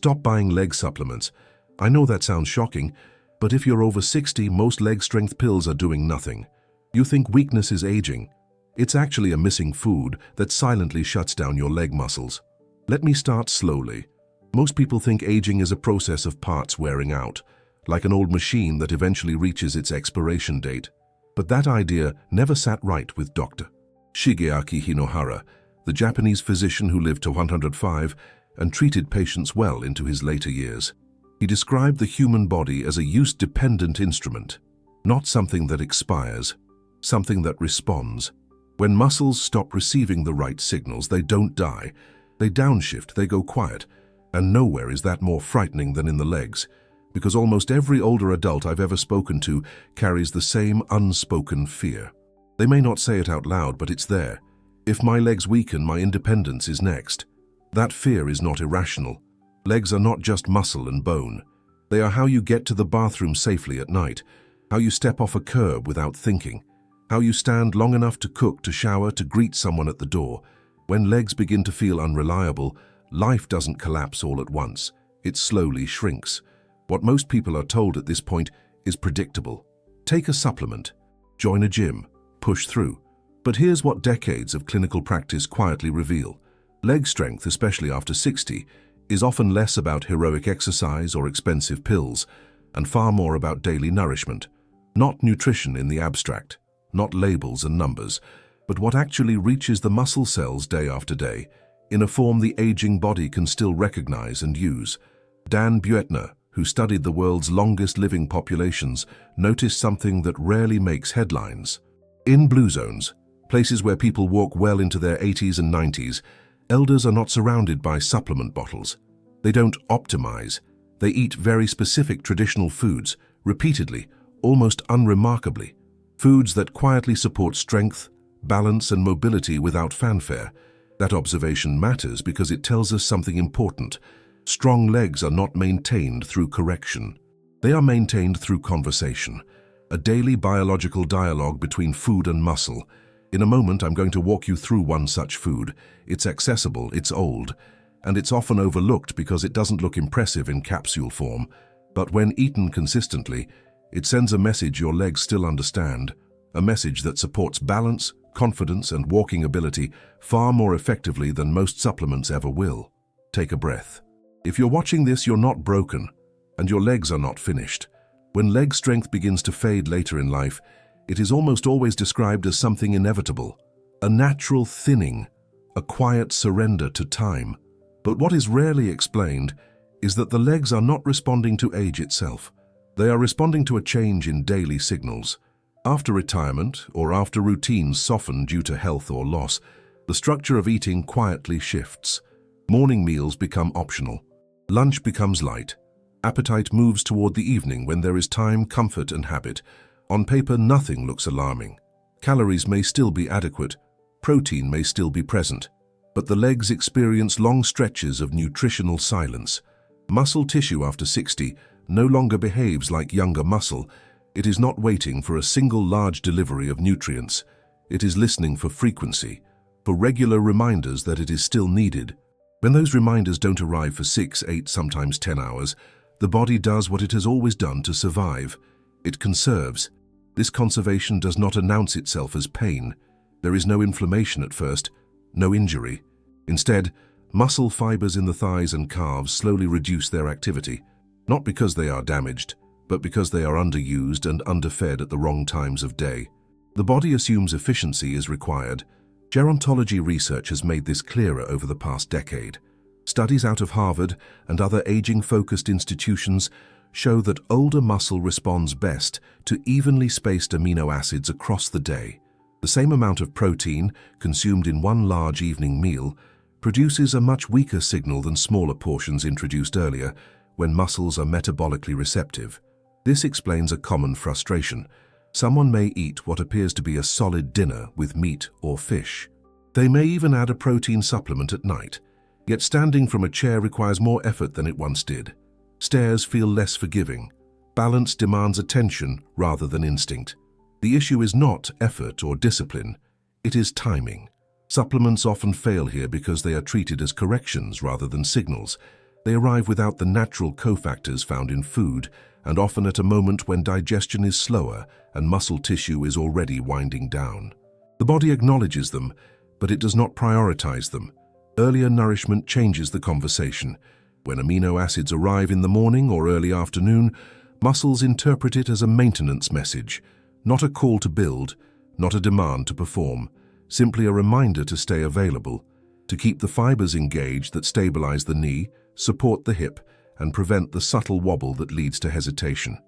Stop buying leg supplements. I know that sounds shocking, but if you're over 60, most leg strength pills are doing nothing. You think weakness is aging. It's actually a missing food that silently shuts down your leg muscles. Let me start slowly. Most people think aging is a process of parts wearing out, like an old machine that eventually reaches its expiration date. But that idea never sat right with Dr. Shigeaki Hinohara, the Japanese physician who lived to 105 and treated patients well into his later years. He described the human body as a use-dependent instrument, not something that expires, something that responds. When muscles stop receiving the right signals, they don't die. They downshift, they go quiet. And nowhere is that more frightening than in the legs, because almost every older adult I've ever spoken to carries the same unspoken fear. They may not say it out loud, but it's there. If my legs weaken, my independence is next. That fear is not irrational. Legs are not just muscle and bone. They are how you get to the bathroom safely at night, how you step off a curb without thinking, how you stand long enough to cook, to shower, to greet someone at the door. When legs begin to feel unreliable, life doesn't collapse all at once. It slowly shrinks. What most people are told at this point is predictable. Take a supplement, join a gym, push through. But here's what decades of clinical practice quietly reveal. Leg strength, especially after 60, is often less about heroic exercise or expensive pills, and far more about daily nourishment. Not nutrition in the abstract, not labels and numbers, but what actually reaches the muscle cells day after day, in a form the aging body can still recognize and use. Dan Buettner, who studied the world's longest living populations, noticed something that rarely makes headlines. In blue zones, places where people walk well into their 80s and 90s, elders are not surrounded by supplement bottles. They don't optimize. They eat very specific traditional foods, repeatedly, almost unremarkably. Foods that quietly support strength, balance, and mobility without fanfare. That observation matters because it tells us something important. Strong legs are not maintained through correction. They are maintained through conversation, a daily biological dialogue between food and muscle. In a moment, I'm going to walk you through one such food. It's accessible, it's old, and it's often overlooked because it doesn't look impressive in capsule form. But when eaten consistently, it sends a message your legs still understand, a message that supports balance, confidence, and walking ability far more effectively than most supplements ever will. Take a breath. If you're watching this, you're not broken, and your legs are not finished. When leg strength begins to fade later in life, it is almost always described as something inevitable, a natural thinning, a quiet surrender to time. But what is rarely explained is that the legs are not responding to age itself. They are responding to a change in daily signals. After retirement, or after routines soften due to health or loss, the structure of eating quietly shifts. Morning meals become optional. Lunch becomes light. Appetite moves toward the evening when there is time, comfort, and habit. On paper, nothing looks alarming. Calories may still be adequate, protein may still be present, but the legs experience long stretches of nutritional silence. Muscle tissue after 60 no longer behaves like younger muscle. It is not waiting for a single large delivery of nutrients. It is listening for frequency, for regular reminders that it is still needed. When those reminders don't arrive for 6, 8, sometimes 10 hours, the body does what it has always done to survive. It conserves. This conservation does not announce itself as pain. There is no inflammation at first, no injury. Instead, muscle fibers in the thighs and calves slowly reduce their activity, not because they are damaged, but because they are underused and underfed at the wrong times of day. The body assumes efficiency is required. Gerontology research has made this clearer over the past decade. Studies out of Harvard and other aging-focused institutions show that older muscle responds best to evenly spaced amino acids across the day. The same amount of protein consumed in one large evening meal produces a much weaker signal than smaller portions introduced earlier when muscles are metabolically receptive. This explains a common frustration. Someone may eat what appears to be a solid dinner with meat or fish. They may even add a protein supplement at night, yet standing from a chair requires more effort than it once did. Stairs feel less forgiving. Balance demands attention rather than instinct. The issue is not effort or discipline, it is timing. Supplements often fail here because they are treated as corrections rather than signals. They arrive without the natural cofactors found in food, and often at a moment when digestion is slower and muscle tissue is already winding down. The body acknowledges them, but it does not prioritize them. Earlier nourishment changes the conversation. When amino acids arrive in the morning or early afternoon, muscles interpret it as a maintenance message, not a call to build, not a demand to perform, simply a reminder to stay available, to keep the fibers engaged that stabilize the knee, support the hip, and prevent the subtle wobble that leads to hesitation.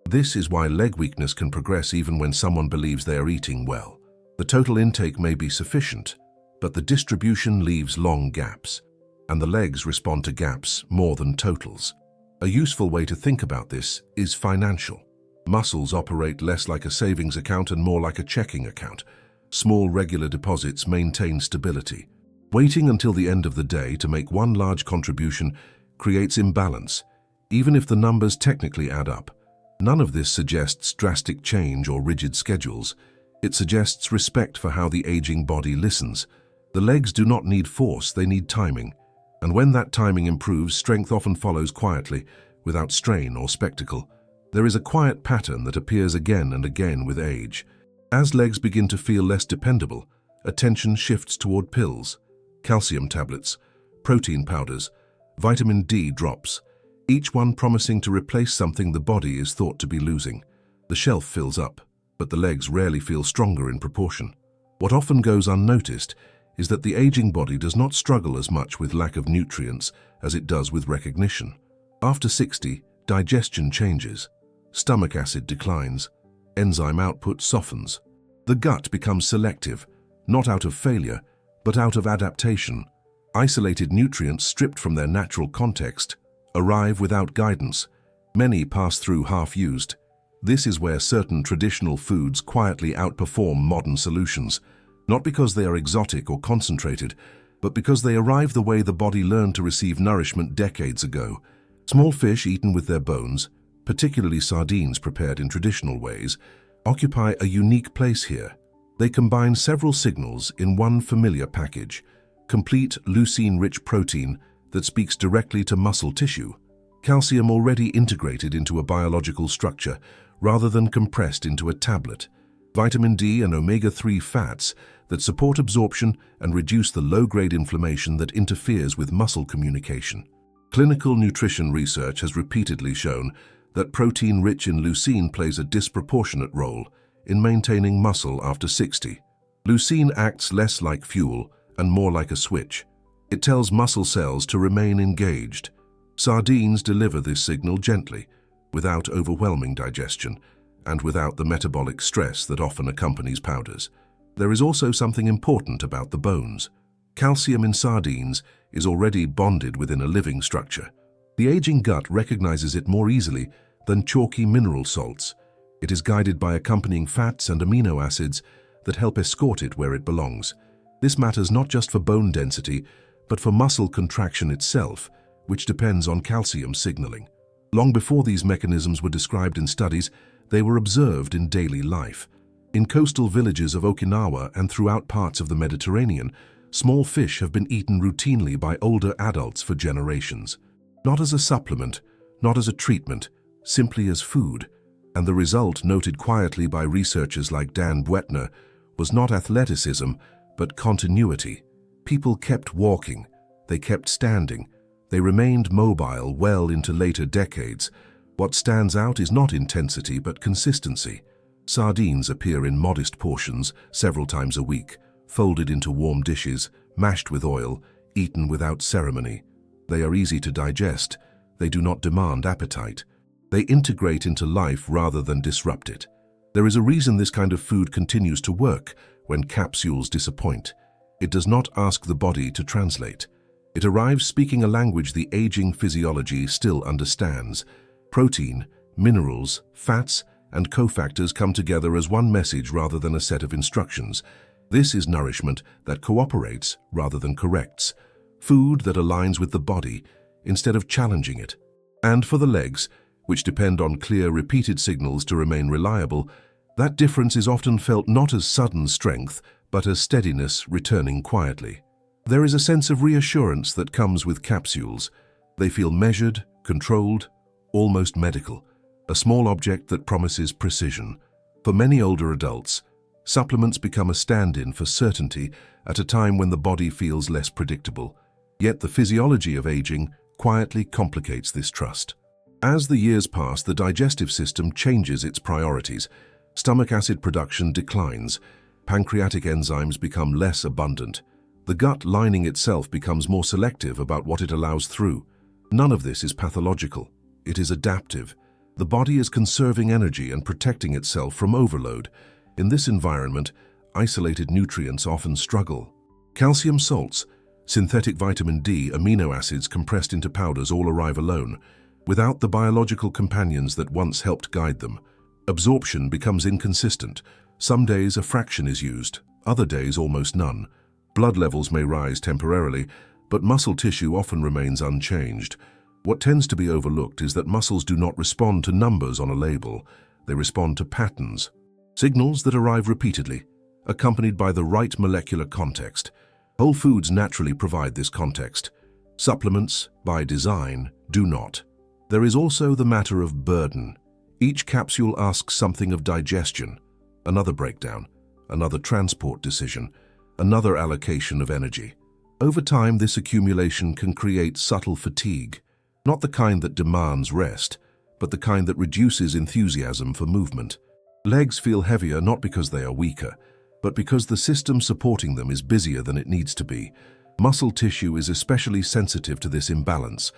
This is why leg weakness can progress even when someone believes they are eating well. The total intake may be sufficient, but the distribution leaves long gaps, and the legs respond to gaps more than totals. A useful way to think about this is financial. Muscles operate less like a savings account and more like a checking account. Small regular deposits maintain stability. Waiting until the end of the day to make one large contribution creates imbalance, even if the numbers technically add up. None of this suggests drastic change or rigid schedules. It suggests respect for how the aging body listens. The legs do not need force, they need timing. And when that timing improves, strength often follows quietly, without strain or spectacle. There is a quiet pattern that appears again and again with age. As legs begin to feel less dependable, attention shifts toward pills, calcium tablets, protein powders, vitamin D drops, each one promising to replace something the body is thought to be losing. The shelf fills up, but the legs rarely feel stronger in proportion. What often goes unnoticed is that the aging body does not struggle as much with lack of nutrients as it does with recognition. After 60, digestion changes, stomach acid declines, enzyme output softens. The gut becomes selective, not out of failure, but out of adaptation. Isolated nutrients stripped from their natural context arrive without guidance. Many pass through half-used. This is where certain traditional foods quietly outperform modern solutions, not because they are exotic or concentrated, but because they arrive the way the body learned to receive nourishment decades ago. Small fish eaten with their bones, particularly sardines prepared in traditional ways, occupy a unique place here. They combine several signals in one familiar package: complete leucine-rich protein that speaks directly to muscle tissue, calcium already integrated into a biological structure rather than compressed into a tablet, vitamin D and omega-3 fats that support absorption and reduce the low-grade inflammation that interferes with muscle communication. Clinical nutrition research has repeatedly shown that protein rich in leucine plays a disproportionate role in maintaining muscle after 60. Leucine acts less like fuel and more like a switch. It tells muscle cells to remain engaged. Sardines deliver this signal gently, without overwhelming digestion, and without the metabolic stress that often accompanies powders. There is also something important about the bones. Calcium in sardines is already bonded within a living structure. The aging gut recognizes it more easily than chalky mineral salts. It is guided by accompanying fats and amino acids that help escort it where it belongs. This matters not just for bone density, but for muscle contraction itself, which depends on calcium signaling. Long before these mechanisms were described in studies, they were observed in daily life. In coastal villages of Okinawa and throughout parts of the Mediterranean, small fish have been eaten routinely by older adults for generations. Not as a supplement, not as a treatment, simply as food. And the result, noted quietly by researchers like Dan Buettner, was not athleticism, but continuity. People kept walking, they kept standing, they remained mobile well into later decades. What stands out is not intensity, but consistency. Sardines appear in modest portions, several times a week, folded into warm dishes, mashed with oil, eaten without ceremony. They are easy to digest. They do not demand appetite. They integrate into life rather than disrupt it. There is a reason this kind of food continues to work when capsules disappoint. It does not ask the body to translate. It arrives speaking a language the aging physiology still understands. Protein, minerals, fats, and cofactors come together as one message rather than a set of instructions. This is nourishment that cooperates rather than corrects. Food that aligns with the body instead of challenging it. And for the legs, which depend on clear, repeated signals to remain reliable, that difference is often felt not as sudden strength, but as steadiness returning quietly. There is a sense of reassurance that comes with capsules. They feel measured, controlled, almost medical, a small object that promises precision. For many older adults, supplements become a stand-in for certainty at a time when the body feels less predictable. Yet the physiology of aging quietly complicates this trust. As the years pass, the digestive system changes its priorities. Stomach acid production declines. Pancreatic enzymes become less abundant. The gut lining itself becomes more selective about what it allows through. None of this is pathological. It is adaptive. The body is conserving energy and protecting itself from overload. In this environment, isolated nutrients often struggle. Calcium salts, synthetic vitamin D, amino acids compressed into powders all arrive alone, without the biological companions that once helped guide them. Absorption becomes inconsistent. Some days a fraction is used, other days almost none. Blood levels may rise temporarily, but muscle tissue often remains unchanged. What tends to be overlooked is that muscles do not respond to numbers on a label. They respond to patterns, signals that arrive repeatedly, accompanied by the right molecular context. Whole foods naturally provide this context. Supplements, by design, do not. There is also the matter of burden. Each capsule asks something of digestion, another breakdown, another transport decision, another allocation of energy. Over time, this accumulation can create subtle fatigue, not the kind that demands rest, but the kind that reduces enthusiasm for movement. Legs feel heavier not because they are weaker, but because the system supporting them is busier than it needs to be. Muscle tissue is especially sensitive to this imbalance.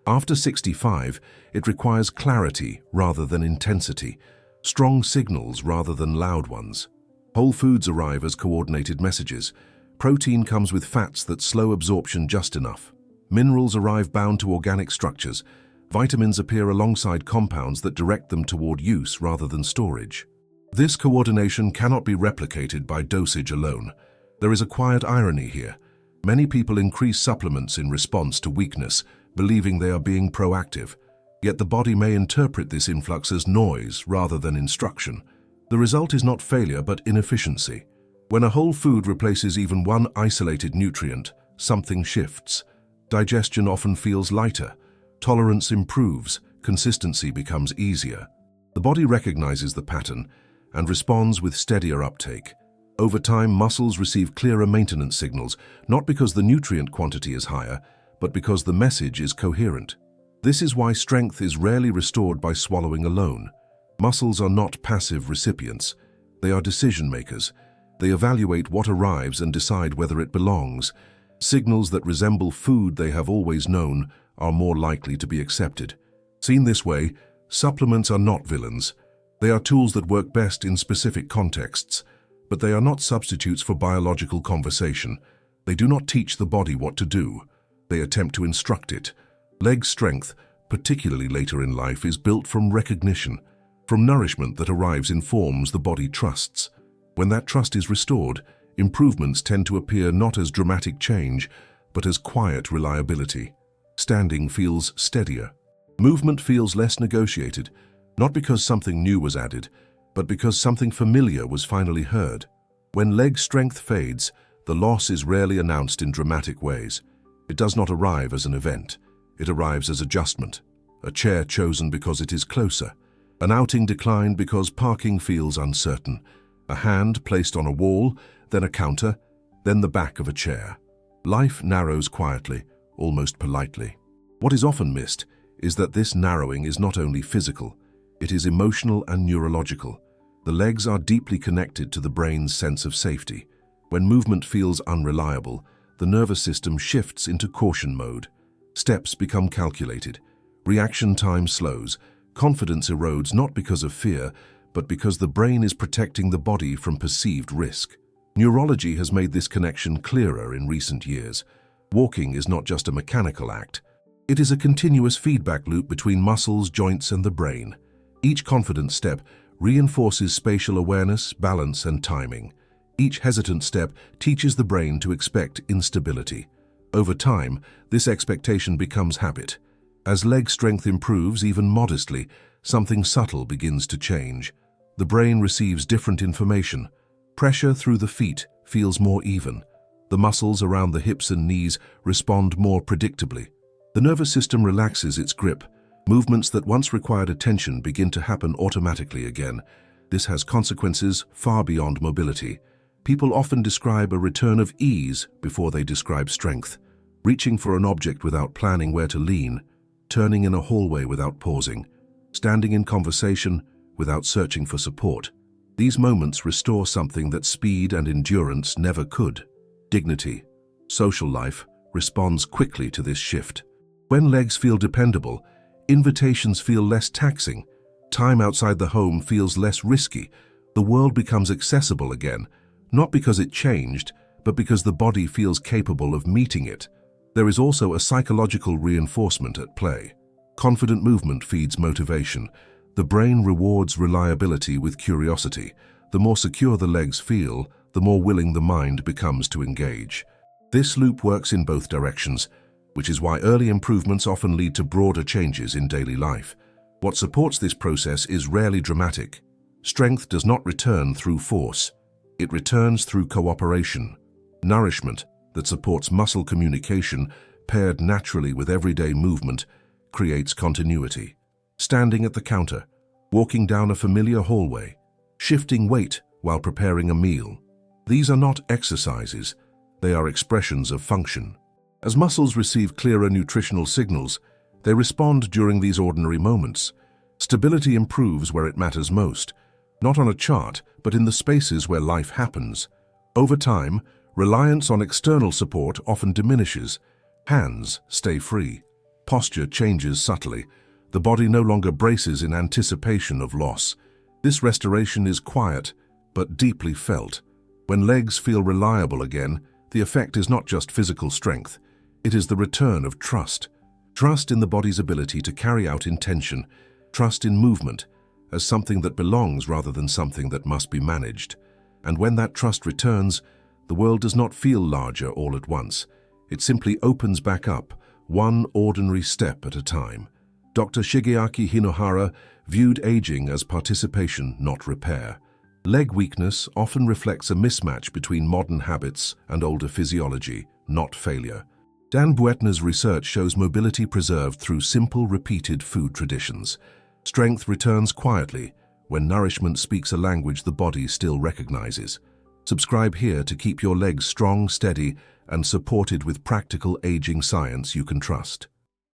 After 65, it requires clarity rather than intensity, strong signals rather than loud ones. Whole foods arrive as coordinated messages. Protein comes with fats that slow absorption just enough. Minerals arrive bound to organic structures. Vitamins appear alongside compounds that direct them toward use rather than storage. This coordination cannot be replicated by dosage alone. There is a quiet irony here. Many people increase supplements in response to weakness, believing they are being proactive. Yet the body may interpret this influx as noise rather than instruction. The result is not failure but inefficiency. When a whole food replaces even one isolated nutrient, something shifts. Digestion often feels lighter. Tolerance improves. Consistency becomes easier. The body recognizes the pattern and responds with steadier uptake. Over time, muscles receive clearer maintenance signals, not because the nutrient quantity is higher, but because the message is coherent. This is why strength is rarely restored by swallowing alone. Muscles are not passive recipients. They are decision makers. They evaluate what arrives and decide whether it belongs. Signals that resemble food they have always known are more likely to be accepted. Seen this way, supplements are not villains. They are tools that work best in specific contexts, but they are not substitutes for biological conversation. They do not teach the body what to do. They attempt to instruct it. Leg strength, particularly later in life, is built from recognition, from nourishment that arrives in forms the body trusts. When that trust is restored, improvements tend to appear not as dramatic change, but as quiet reliability. Standing feels steadier. Movement feels less negotiated, not because something new was added, but because something familiar was finally heard. When leg strength fades, the loss is rarely announced in dramatic ways. It does not arrive as an event. It arrives as adjustment. A chair chosen because it is closer. An outing declined because parking feels uncertain. A hand placed on a wall, then a counter, then the back of a chair. Life narrows quietly, almost politely. What is often missed is that this narrowing is not only physical, it is emotional and neurological. The legs are deeply connected to the brain's sense of safety. When movement feels unreliable, the nervous system shifts into caution mode. Steps become calculated. Reaction time slows. Confidence erodes not because of fear, but because the brain is protecting the body from perceived risk. Neurology has made this connection clearer in recent years. Walking is not just a mechanical act. It is a continuous feedback loop between muscles, joints, and the brain. Each confident step reinforces spatial awareness, balance, and timing. Each hesitant step teaches the brain to expect instability. Over time, this expectation becomes habit. As leg strength improves, even modestly, something subtle begins to change. The brain receives different information. Pressure through the feet feels more even. The muscles around the hips and knees respond more predictably. The nervous system relaxes its grip. Movements that once required attention begin to happen automatically again. This has consequences far beyond mobility. People often describe a return of ease before they describe strength. Reaching for an object without planning where to lean, turning in a hallway without pausing, standing in conversation without searching for support. These moments restore something that speed and endurance never could. Dignity. Social life responds quickly to this shift. When legs feel dependable, invitations feel less taxing. Time outside the home feels less risky. The world becomes accessible again, not because it changed, but because the body feels capable of meeting it. There is also a psychological reinforcement at play. Confident movement feeds motivation. The brain rewards reliability with curiosity. The more secure the legs feel, the more willing the mind becomes to engage. This loop works in both directions, which is why early improvements often lead to broader changes in daily life. What supports this process is rarely dramatic. Strength does not return through force. It returns through cooperation. Nourishment that supports muscle communication, paired naturally with everyday movement, creates continuity. Standing at the counter, walking down a familiar hallway, shifting weight while preparing a meal. These are not exercises, they are expressions of function. As muscles receive clearer nutritional signals, they respond during these ordinary moments. Stability improves where it matters most, not on a chart, but in the spaces where life happens. Over time, reliance on external support often diminishes. Hands stay free. Posture changes subtly. The body no longer braces in anticipation of loss. This restoration is quiet, but deeply felt. When legs feel reliable again, the effect is not just physical strength. It is the return of trust. Trust in the body's ability to carry out intention. Trust in movement as something that belongs rather than something that must be managed. And when that trust returns, the world does not feel larger all at once. It simply opens back up, one ordinary step at a time. Dr. Shigeaki Hinohara viewed aging as participation, not repair. Leg weakness often reflects a mismatch between modern habits and older physiology, not failure. Dan Buettner's research shows mobility preserved through simple, repeated food traditions. Strength returns quietly when nourishment speaks a language the body still recognizes. Subscribe here to keep your legs strong, steady, and supported with practical aging science you can trust.